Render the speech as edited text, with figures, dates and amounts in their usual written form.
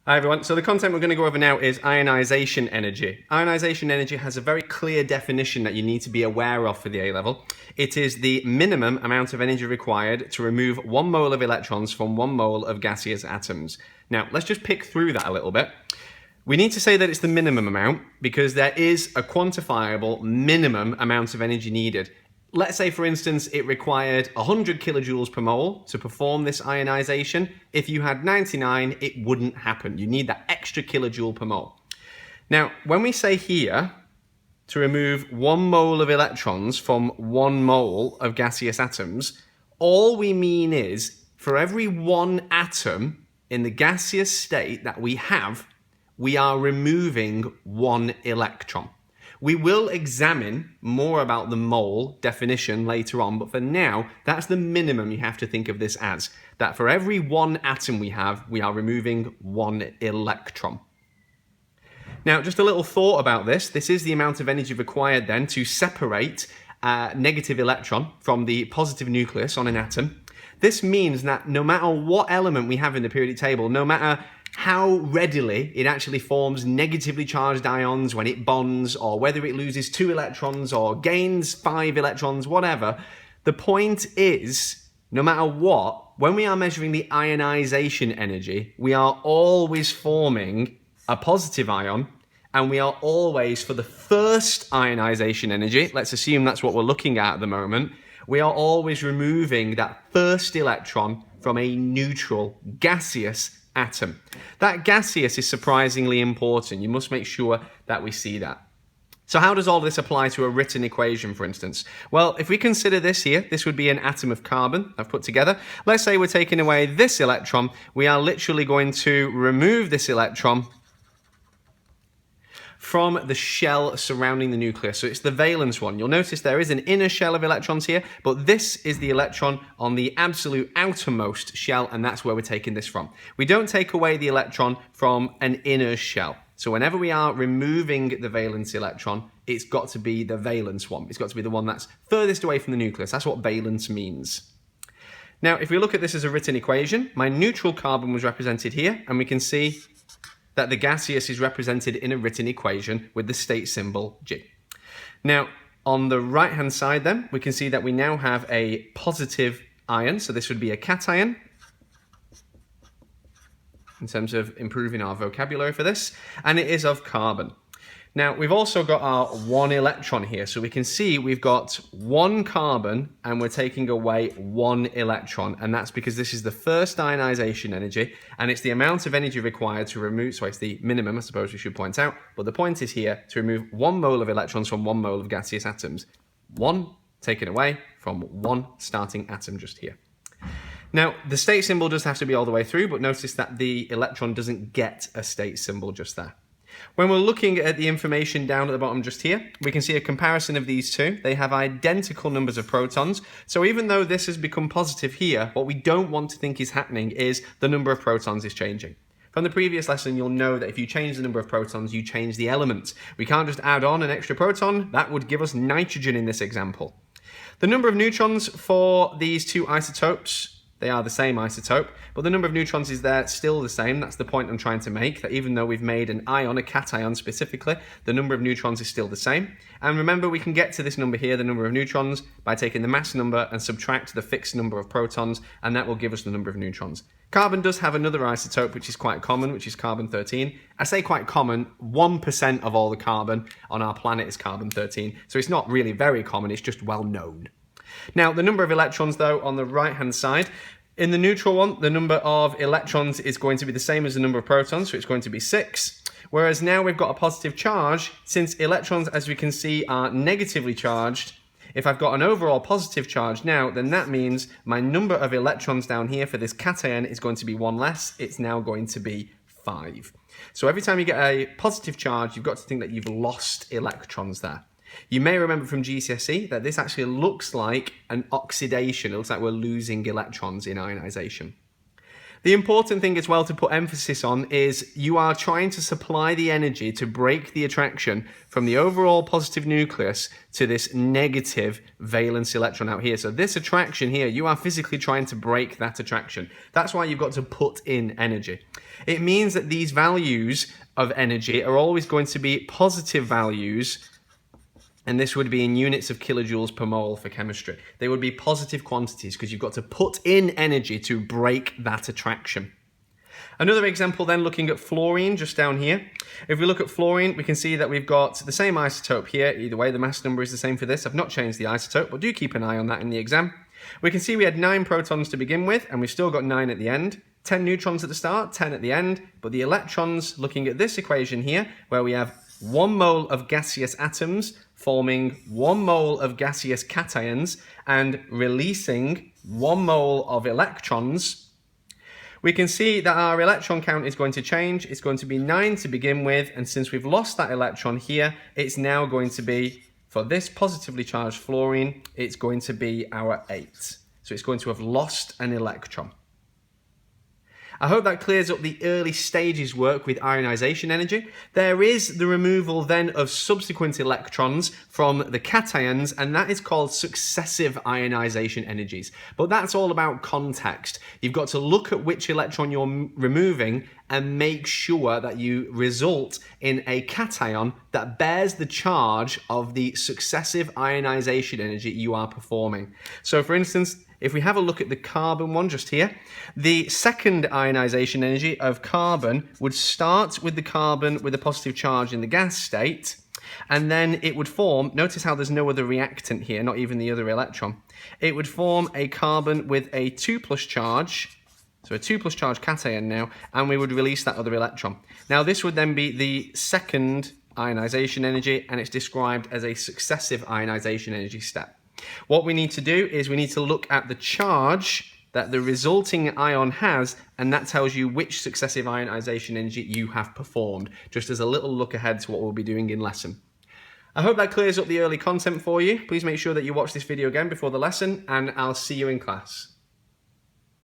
Hi everyone, so the content we're going to go over now is ionisation energy. Ionisation energy has a very clear definition that you need to be aware of for the A-level. It is the minimum amount of energy required to remove 1 mole of electrons from 1 mole of gaseous atoms. Now, let's just pick through that a little bit. We need to say that it's the minimum amount because there is a quantifiable minimum amount of energy needed. Let's say, for instance, it required 100 kilojoules per mole to perform this ionization. If you had 99, it wouldn't happen. You need that extra kilojoule per mole. Now, when we say here to remove 1 mole of electrons from 1 mole of gaseous atoms, all we mean is for every 1 atom in the gaseous state that we have, we are removing 1 electron. We will examine more about the mole definition later on, but for now, that's the minimum you have to think of this as. That for every 1 atom we have, we are removing 1 electron. Now, just a little thought about this. This is the amount of energy required then to separate a negative electron from the positive nucleus on an atom. This means that no matter what element we have in the periodic table, no matter how readily it actually forms negatively charged ions when it bonds, or whether it loses 2 electrons or gains 5 electrons, whatever, the point is, no matter what, when we are measuring the ionization energy, we are always forming a positive ion, and we are always, for the first ionization energy, let's assume that's what we're looking at the moment, we are always removing that first electron from a neutral gaseous atom. That gaseous is surprisingly important. You must make sure that we see that. So how does all this apply to a written equation, for instance? Well, if we consider this here, this would be an atom of carbon I've put together. Let's say we're taking away this electron. We are literally going to remove this electron from the shell surrounding the nucleus. So it's the valence one. You'll notice there is an inner shell of electrons here, but this is the electron on the absolute outermost shell, and that's where we're taking this from. We don't take away the electron from an inner shell. So whenever we are removing the valence electron, it's got to be the valence one. It's got to be the one that's furthest away from the nucleus. That's what valence means. Now, if we look at this as a written equation, my neutral carbon was represented here, and we can see that the gaseous is represented in a written equation with the state symbol G. Now, on the right-hand side then, we can see that we now have a positive ion, so this would be a cation, in terms of improving our vocabulary for this, and it is of carbon. Now, we've also got our 1 electron here, so we can see we've got 1 carbon and we're taking away 1 electron, and that's because this is the first ionization energy, and it's the amount of energy required to remove, so it's the minimum, I suppose we should point out, but the point is here to remove 1 mole of electrons from 1 mole of gaseous atoms. 1 taken away from 1 starting atom just here. Now, the state symbol does have to be all the way through, but notice that the electron doesn't get a state symbol just there. When we're looking at the information down at the bottom just here, we can see a comparison of these two. They have identical numbers of protons. So even though this has become positive here, what we don't want to think is happening is the number of protons is changing. From the previous lesson, you'll know that if you change the number of protons, you change the element. We can't just add on an extra proton. That would give us nitrogen in this example. The number of neutrons for these two isotopes, they are the same isotope, but the number of neutrons is there still the same. That's the point I'm trying to make, that even though we've made an ion, a cation specifically, the number of neutrons is still the same. And remember, we can get to this number here, the number of neutrons, by taking the mass number and subtract the fixed number of protons, and that will give us the number of neutrons. Carbon does have another isotope which is quite common, which is carbon-13. I say quite common, 1% of all the carbon on our planet is carbon-13, so it's not really very common, it's just well known. Now, the number of electrons, though, on the right-hand side, in the neutral one, the number of electrons is going to be the same as the number of protons, so it's going to be 6. Whereas now we've got a positive charge, since electrons, as we can see, are negatively charged. If I've got an overall positive charge now, then that means my number of electrons down here for this cation is going to be 1 less. It's now going to be 5. So every time you get a positive charge, you've got to think that you've lost electrons there. You may remember from GCSE that this actually looks like an oxidation. It looks like we're losing electrons in ionization. The important thing as well to put emphasis on is you are trying to supply the energy to break the attraction from the overall positive nucleus to this negative valence electron out here. So this attraction here, you are physically trying to break that attraction. That's why you've got to put in energy. It means that these values of energy are always going to be positive values, and this would be in units of kilojoules per mole for chemistry. They would be positive quantities because you've got to put in energy to break that attraction. Another example then, looking at fluorine just down here. If we look at fluorine, we can see that we've got the same isotope here. Either way, the mass number is the same for this. I've not changed the isotope, but do keep an eye on that in the exam. We can see we had 9 protons to begin with, and we've still got 9 at the end. 10 neutrons at the start, 10 at the end. But the electrons, looking at this equation here, where we have 1 mole of gaseous atoms forming 1 mole of gaseous cations and releasing 1 mole of electrons, we can see that our electron count is going to change. It's going to be 9 to begin with, and since we've lost that electron here, it's now going to be, for this positively charged fluorine, it's going to be our 8. So it's going to have lost an electron. I hope that clears up the early stages work with ionization energy. There is the removal then of subsequent electrons from the cations, and that is called successive ionization energies. But that's all about context. You've got to look at which electron you're removing and make sure that you result in a cation that bears the charge of the successive ionization energy you are performing. So for instance, if we have a look at the carbon one just here, the second ionization energy of carbon would start with the carbon with a positive charge in the gas state, and then it would form, notice how there's no other reactant here, not even the other electron. It would form a carbon with a 2+ charge, so a 2+ charge cation now, and we would release that other electron. Now this would then be the second ionization energy, and it's described as a successive ionization energy step. What we need to do is we need to look at the charge that the resulting ion has, and that tells you which successive ionization energy you have performed, just as a little look ahead to what we'll be doing in lesson. I hope that clears up the early content for you. Please make sure that you watch this video again before the lesson, and I'll see you in class.